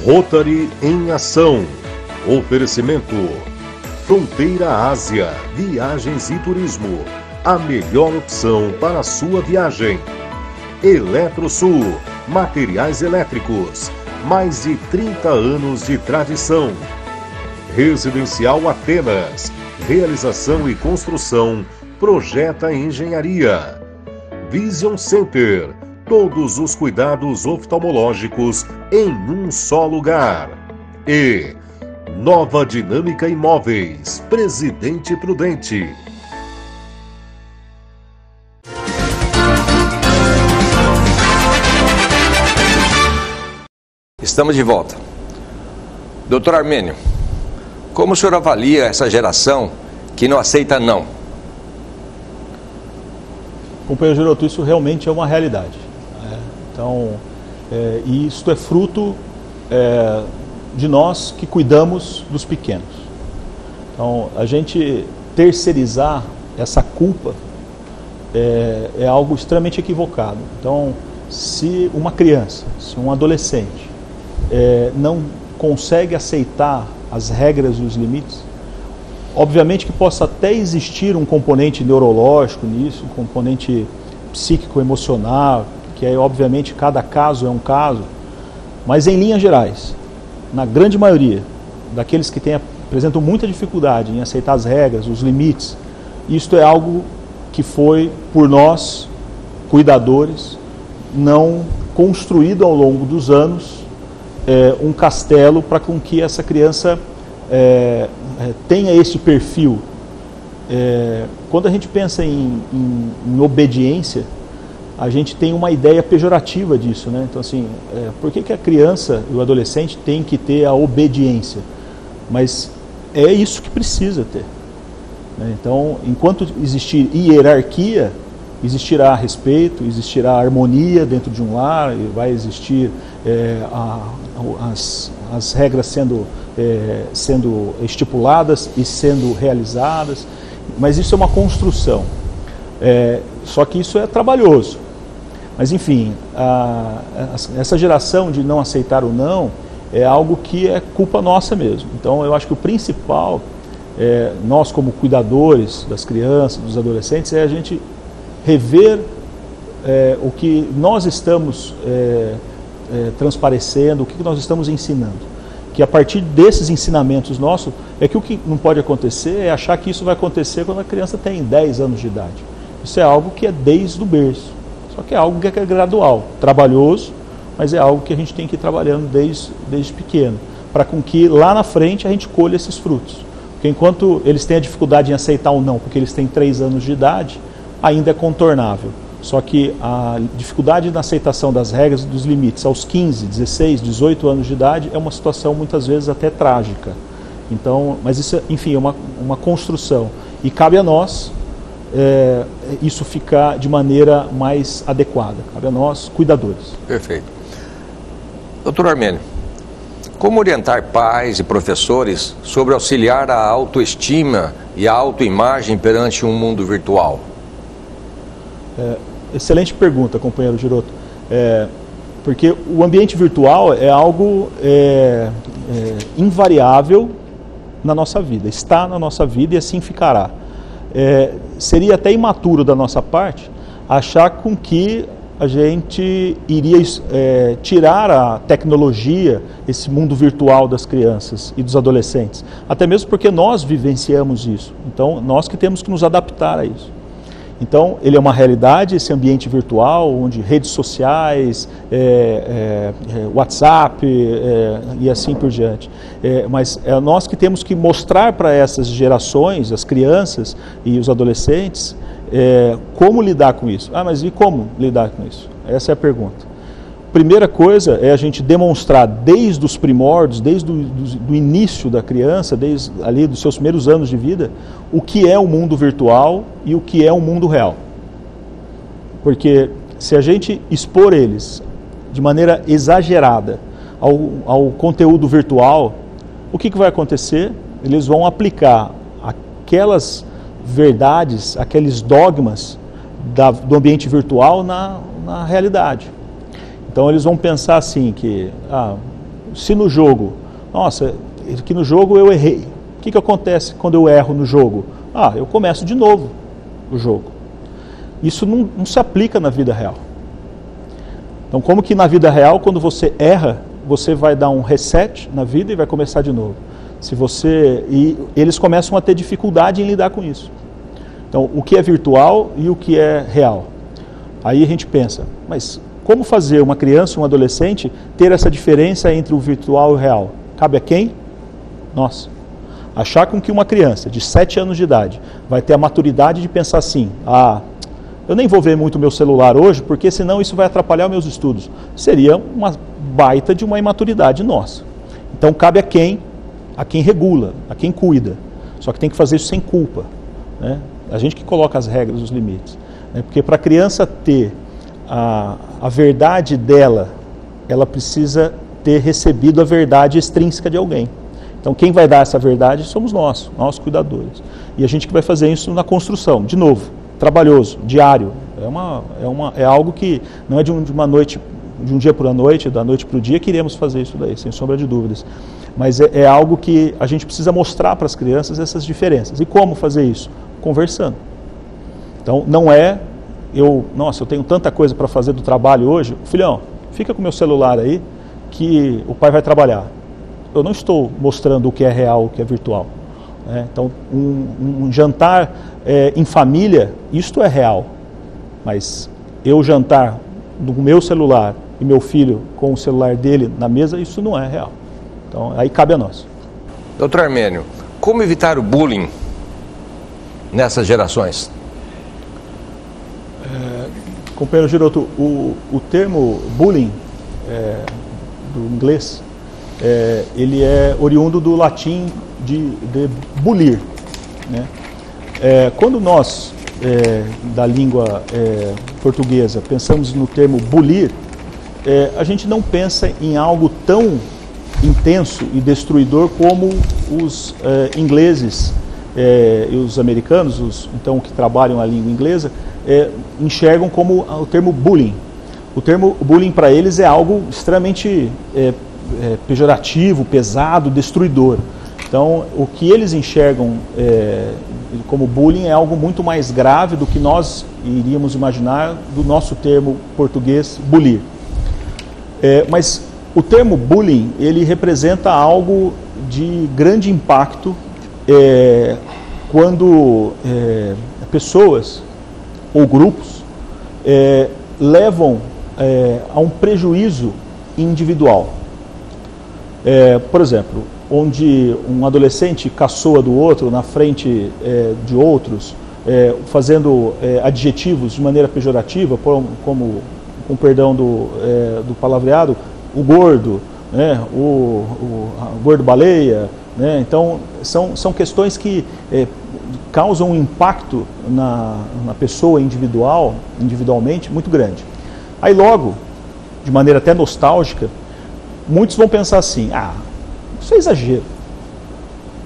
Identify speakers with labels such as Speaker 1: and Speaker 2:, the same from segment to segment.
Speaker 1: Rotary em Ação. Oferecimento Fronteira Ásia, Viagens e Turismo. A melhor opção para a sua viagem. Eletrosul, materiais elétricos. Mais de 30 anos de tradição. Residencial Atenas. Realização e construção. Projeta Engenharia. Vision Center. Todos os cuidados oftalmológicos em um só lugar. E Nova Dinâmica Imóveis, Presidente Prudente.
Speaker 2: Estamos de volta. Doutor Armênio, como o senhor avalia essa geração que não aceita não?
Speaker 3: Companheiro Giroto, isso realmente é uma realidade. Então, e isto é fruto de nós que cuidamos dos pequenos. Então, a gente terceirizar essa culpa é algo extremamente equivocado. Então, se uma criança, se um adolescente não consegue aceitar as regras e os limites, obviamente que possa até existir um componente neurológico nisso, um componente psíquico-emocional, que é, obviamente, cada caso é um caso, mas em linhas gerais, na grande maioria daqueles que apresentam muita dificuldade em aceitar as regras, os limites, isto é algo que foi, por nós, cuidadores, não construído ao longo dos anos um castelo para com que essa criança tenha esse perfil. Quando a gente pensa em obediência, a gente tem uma ideia pejorativa disso, né? Então, assim, por que a criança e o adolescente tem que ter a obediência? Mas é isso que precisa ter, né? Então, enquanto existir hierarquia, existirá respeito, existirá harmonia dentro de um lar, e vai existir as regras sendo estipuladas e sendo realizadas, mas isso é uma construção. Só que isso é trabalhoso. Mas, enfim, essa geração de não aceitar o não é algo que é culpa nossa mesmo. Então, eu acho que o principal, nós como cuidadores das crianças, dos adolescentes, é a gente rever o que nós estamos transparecendo, o que nós estamos ensinando. Que a partir desses ensinamentos nossos, que o que não pode acontecer é achar que isso vai acontecer quando a criança tem 10 anos de idade. Isso é algo que é desde o berço. Só que é algo que é gradual, trabalhoso, mas é algo que a gente tem que ir trabalhando desde pequeno, para com que lá na frente a gente colha esses frutos. Porque enquanto eles têm a dificuldade em aceitar ou não, porque eles têm 3 anos de idade, ainda é contornável. Só que a dificuldade na aceitação das regras e dos limites aos 15, 16, 18 anos de idade é uma situação muitas vezes até trágica. Então, mas isso, enfim, é uma construção. E cabe a nós isso ficar de maneira mais adequada. Cabe a nós, cuidadores.
Speaker 2: Perfeito. Doutor Armênio, como orientar pais e professores sobre auxiliar a autoestima e a autoimagem perante um mundo virtual?
Speaker 3: Excelente pergunta, companheiro Giroto. Porque o ambiente virtual é algo invariável na nossa vida, está na nossa vida e assim ficará. Seria até imaturo da nossa parte achar com que a gente iria tirar a tecnologia, esse mundo virtual das crianças e dos adolescentes. Até mesmo porque nós vivenciamos isso. Então, nós que temos que nos adaptar a isso. Então, ele é uma realidade, esse ambiente virtual, onde redes sociais, WhatsApp e assim por diante. Mas é nós que temos que mostrar para essas gerações, as crianças e os adolescentes, como lidar com isso. Mas e como lidar com isso? Essa é a pergunta. Primeira coisa é a gente demonstrar desde os primórdios, desde o início da criança, desde ali dos seus primeiros anos de vida, o que é o mundo virtual e o que é o mundo real. Porque se a gente expor eles de maneira exagerada ao conteúdo virtual, o que vai acontecer? Eles vão aplicar aquelas verdades, aqueles dogmas do ambiente virtual na realidade. Então eles vão pensar assim que se no jogo, nossa, aqui no jogo eu errei. O que acontece quando eu erro no jogo? Eu começo de novo o jogo. Isso não se aplica na vida real. Então, como que na vida real, quando você erra, você vai dar um reset na vida e vai começar de novo. E eles começam a ter dificuldade em lidar com isso. Então, o que é virtual e o que é real. Aí a gente pensa, mas como fazer uma criança, um adolescente, ter essa diferença entre o virtual e o real? Cabe a quem? Nós. Achar com que uma criança de 7 anos de idade vai ter a maturidade de pensar assim, eu nem vou ver muito o meu celular hoje, porque senão isso vai atrapalhar os meus estudos. Seria uma baita de uma imaturidade nossa. Então cabe a quem regula, a quem cuida. Só que tem que fazer isso sem culpa, né? A gente que coloca as regras, os limites. Né? Porque para a criança ter a verdade dela, ela precisa ter recebido a verdade extrínseca de alguém. Então quem vai dar essa verdade somos nós cuidadores. E a gente que vai fazer isso na construção, de novo, trabalhoso, diário. É algo que não é de uma noite, de um dia para a noite, da noite para o dia, que iremos fazer isso daí, sem sombra de dúvidas. Mas é algo que a gente precisa mostrar para as crianças essas diferenças. E como fazer isso? Conversando. Então não é, eu tenho tanta coisa para fazer do trabalho hoje, filhão, fica com o meu celular aí, que o pai vai trabalhar. Eu não estou mostrando o que é real, o que é virtual. Né? Então, um jantar em família, isto é real. Mas eu jantar no meu celular e meu filho com o celular dele na mesa, isso não é real. Então, aí cabe a nós.
Speaker 2: Doutor Armênio, como evitar o bullying nessas gerações?
Speaker 3: Companheiro Giroto, o termo bullying, do inglês, ele é oriundo do latim de bulir, né? Quando nós, da língua portuguesa, pensamos no termo bulir, a gente não pensa em algo tão intenso e destruidor como os ingleses e os americanos, então que trabalham a língua inglesa, enxergam como o termo bullying. O termo bullying para eles é algo extremamente pejorativo, pesado, destruidor. Então, o que eles enxergam como bullying é algo muito mais grave do que nós iríamos imaginar do nosso termo português, bulir. Mas o termo bullying, ele representa algo de grande impacto quando pessoas ou grupos levam a um prejuízo individual. Por exemplo, onde um adolescente caçoa do outro na frente de outros, fazendo adjetivos de maneira pejorativa, como, com perdão do palavreado, o gordo, né, o gordo baleia, né? Então são questões que causam um impacto na pessoa individualmente muito grande. Aí logo, de maneira até nostálgica, muitos vão pensar assim, isso é exagero.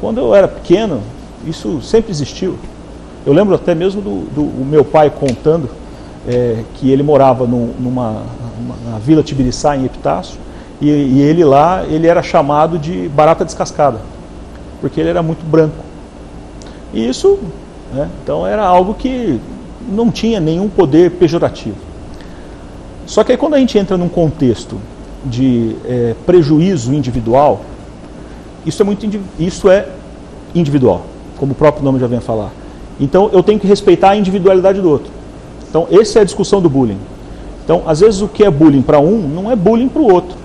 Speaker 3: Quando eu era pequeno, isso sempre existiu. Eu lembro até mesmo do meu pai contando que ele morava na Vila Tibiriçá, em Epitácio, e ele lá, ele era chamado de barata descascada, porque ele era muito branco. E isso, né, então era algo que não tinha nenhum poder pejorativo. Só que aí quando a gente entra num contexto de prejuízo individual, isso é individual, como o próprio nome já vem a falar. Então eu tenho que respeitar a individualidade do outro. Então essa é a discussão do bullying. Então às vezes o que é bullying para um não é bullying para o outro.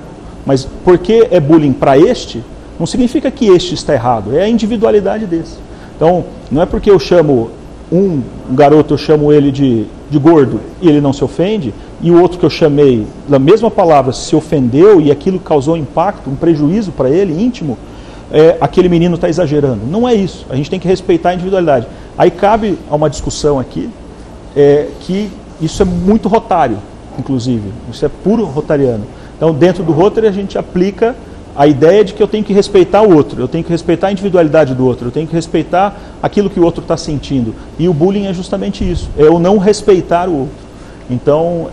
Speaker 3: Mas porque é bullying para este, não significa que este está errado, é a individualidade desse. Então não é porque eu chamo um garoto, eu chamo ele de gordo e ele não se ofende, e o outro que eu chamei da mesma palavra se ofendeu e aquilo causou impacto, um prejuízo para ele íntimo, aquele menino está exagerando. Não é isso, a gente tem que respeitar a individualidade. Aí cabe a uma discussão aqui, que isso é muito rotário, inclusive, isso é puro rotariano. Então dentro do Rotary a gente aplica a ideia de que eu tenho que respeitar o outro, eu tenho que respeitar a individualidade do outro, eu tenho que respeitar aquilo que o outro está sentindo. E o bullying é justamente isso, é eu não respeitar o outro. Então,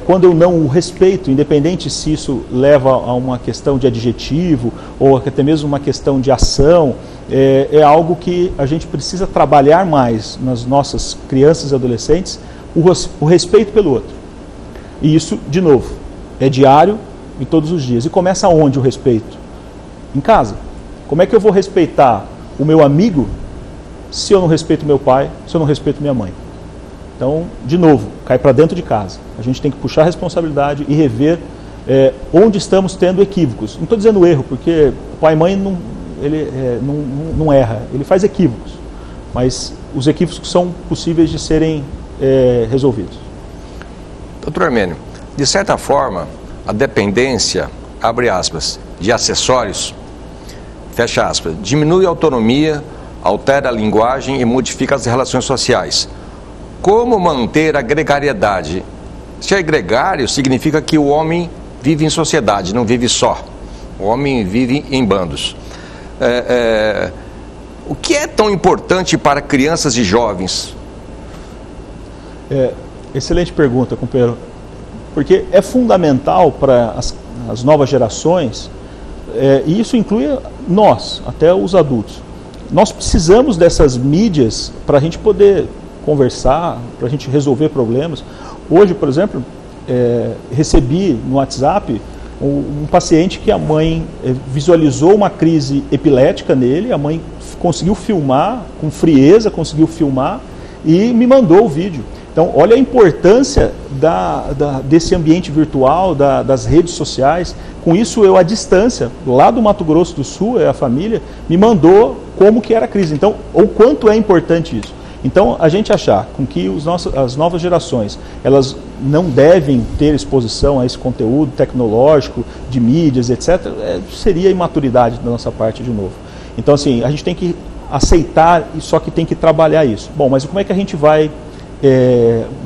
Speaker 3: quando eu não o respeito, independente se isso leva a uma questão de adjetivo ou até mesmo uma questão de ação, é algo que a gente precisa trabalhar mais nas nossas crianças e adolescentes, o respeito pelo outro. E isso, de novo, é diário e todos os dias. E começa onde o respeito? Em casa. Como é que eu vou respeitar o meu amigo se eu não respeito meu pai, se eu não respeito minha mãe? Então, de novo, cai para dentro de casa. A gente tem que puxar a responsabilidade e rever onde estamos tendo equívocos. Não estou dizendo erro, porque o pai e mãe não erra, ele faz equívocos. Mas os equívocos são possíveis de serem resolvidos.
Speaker 2: Doutor Armênio, de certa forma, a dependência, abre aspas, de acessórios, fecha aspas, diminui a autonomia, altera a linguagem e modifica as relações sociais. Como manter a gregariedade? Se é gregário, significa que o homem vive em sociedade, não vive só. O homem vive em bandos. O que é tão importante para crianças e jovens?
Speaker 3: Excelente pergunta, companheiro. Porque é fundamental para as novas gerações, e isso inclui nós, até os adultos. Nós precisamos dessas mídias para a gente poder conversar, para a gente resolver problemas. Hoje, por exemplo, recebi no WhatsApp um paciente que a mãe visualizou uma crise epilética nele, a mãe conseguiu filmar com frieza, conseguiu filmar e me mandou o vídeo. Então, olha a importância desse ambiente virtual, das redes sociais. Com isso, eu à distância, lá do Mato Grosso do Sul, a família, me mandou como que era a crise. Então, o quanto é importante isso. Então, a gente achar com que as novas gerações, elas não devem ter exposição a esse conteúdo tecnológico, de mídias, etc., seria imaturidade da nossa parte de novo. Então, assim, a gente tem que aceitar, só que tem que trabalhar isso. Bom, mas como é que a gente vai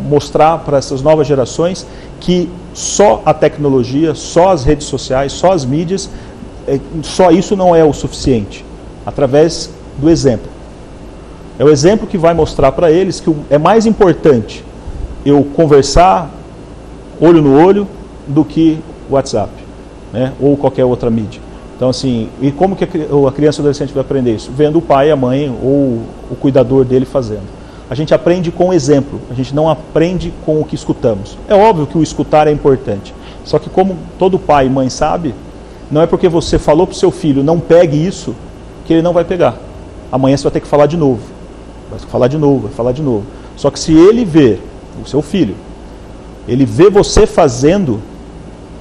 Speaker 3: mostrar para essas novas gerações que só a tecnologia, só as redes sociais, só as mídias, só isso não é o suficiente? Através do exemplo. É o exemplo que vai mostrar para eles que é mais importante eu conversar olho no olho do que o WhatsApp, né? Ou qualquer outra mídia. Então, assim, e como que a criança ou adolescente vai aprender isso? Vendo o pai, a mãe ou o cuidador dele fazendo. A gente aprende com o exemplo, a gente não aprende com o que escutamos. É óbvio que o escutar é importante, só que como todo pai e mãe sabe, não é porque você falou para o seu filho não pegue isso, que ele não vai pegar. Amanhã você vai ter que falar de novo. Vai falar de novo, vai falar de novo. Só que se ele ver, o seu filho, ele vê você fazendo,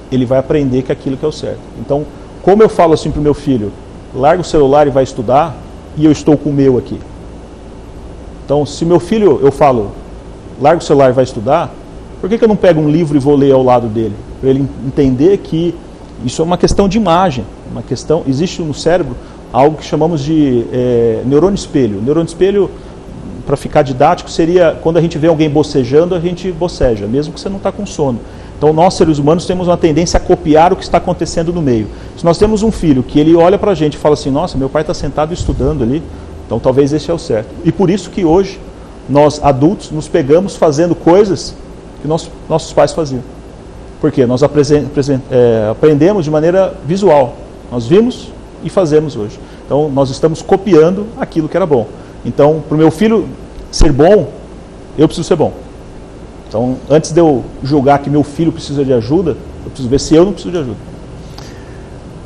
Speaker 3: ele vai aprender que aquilo que é o certo. Então, como eu falo assim para o meu filho, larga o celular e vai estudar, e eu estou com o meu aqui. Então, se meu filho, eu falo, larga o celular e vai estudar, por que eu não pego um livro e vou ler ao lado dele? Para ele entender que isso é uma questão de imagem, uma questão, existe no cérebro algo que chamamos de neurônio espelho. O neurônio espelho, para ficar didático, seria quando a gente vê alguém bocejando, a gente boceja, mesmo que você não está com sono. Então, nós, seres humanos, temos uma tendência a copiar o que está acontecendo no meio. Se nós temos um filho que ele olha para a gente e fala assim, nossa, meu pai está sentado estudando ali, então talvez esse é o certo. E por isso que hoje, nós adultos, nos pegamos fazendo coisas que nossos pais faziam. Por quê? Nós aprendemos de maneira visual. Nós vimos e fazemos hoje. Então, nós estamos copiando aquilo que era bom. Então, para o meu filho ser bom, eu preciso ser bom. Então, antes de eu julgar que meu filho precisa de ajuda, eu preciso ver se eu não preciso de ajuda.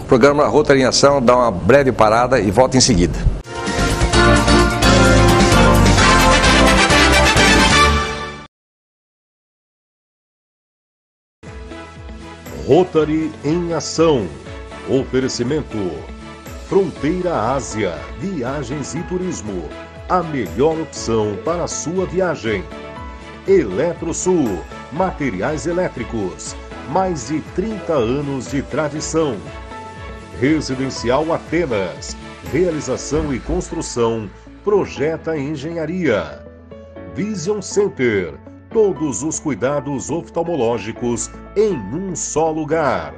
Speaker 2: O programa Rotary em Ação dá uma breve parada e volta em seguida.
Speaker 1: Rotary em Ação. Oferecimento Fronteira Ásia, Viagens e Turismo. A melhor opção para a sua viagem. Eletrosul, materiais elétricos. Mais de 30 anos de tradição. Residencial Atenas. Realização e construção. Projeta Engenharia. Vision Center. Todos os cuidados oftalmológicos em um só lugar.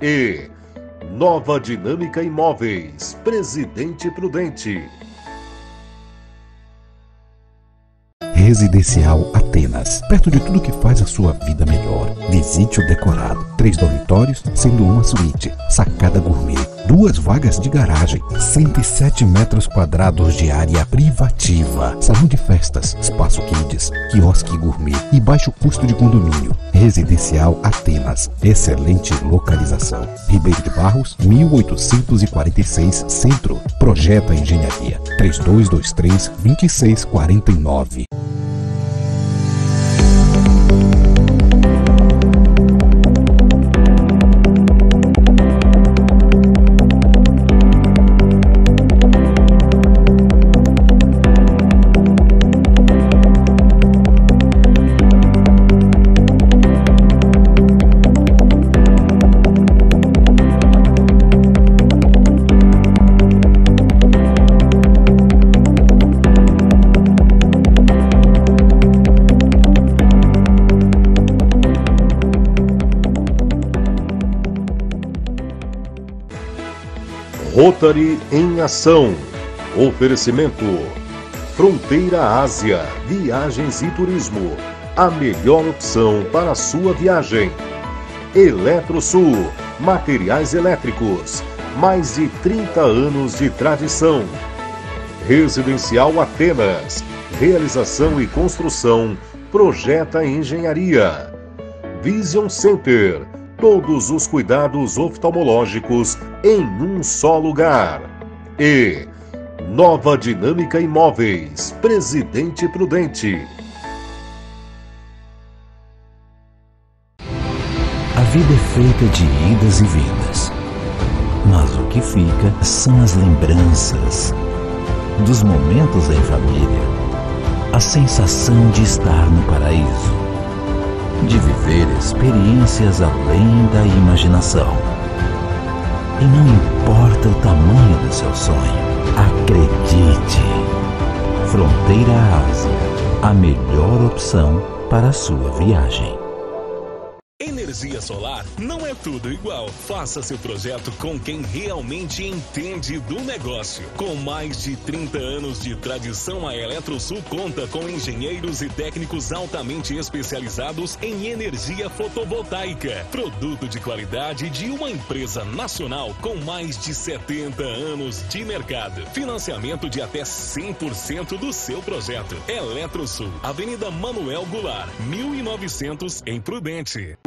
Speaker 1: E Nova Dinâmica Imóveis, Presidente Prudente.
Speaker 4: Residencial Atenas, perto de tudo que faz a sua vida melhor. Visite o decorado. 3 dormitórios, sendo uma suíte. Sacada gourmet. 2 vagas de garagem. 107 metros quadrados de área privativa. Salão de festas, espaço kids, quiosque gourmet e baixo custo de condomínio. Residencial Atenas. Excelente localização. Ribeiro de Barros, 1846 Centro. Projeta Engenharia. 3223-2649.
Speaker 1: Rotary em ação. Oferecimento Fronteira Ásia, viagens e turismo. A melhor opção para a sua viagem. Eletrosul, materiais elétricos. Mais de 30 anos de tradição. Residencial Atenas, realização e construção. Projeta Engenharia. Vision Center, todos os cuidados oftalmológicos em um só lugar. E Nova Dinâmica Imóveis, Presidente Prudente.
Speaker 4: A vida é feita de idas e vindas, mas o que fica são as lembranças dos momentos em família, a sensação de estar no paraíso, de viver experiências além da imaginação. E não importa o tamanho do seu sonho, acredite! Fronteira Ásia, a melhor opção para a sua viagem.
Speaker 5: Energia solar não é tudo igual. Faça seu projeto com quem realmente entende do negócio. Com mais de 30 anos de tradição, a Eletrosul conta com engenheiros e técnicos altamente especializados em energia fotovoltaica. Produto de qualidade de uma empresa nacional com mais de 70 anos de mercado. Financiamento de até 100% do seu projeto. Eletrosul, Avenida Manuel Goulart, 1900, em Prudente.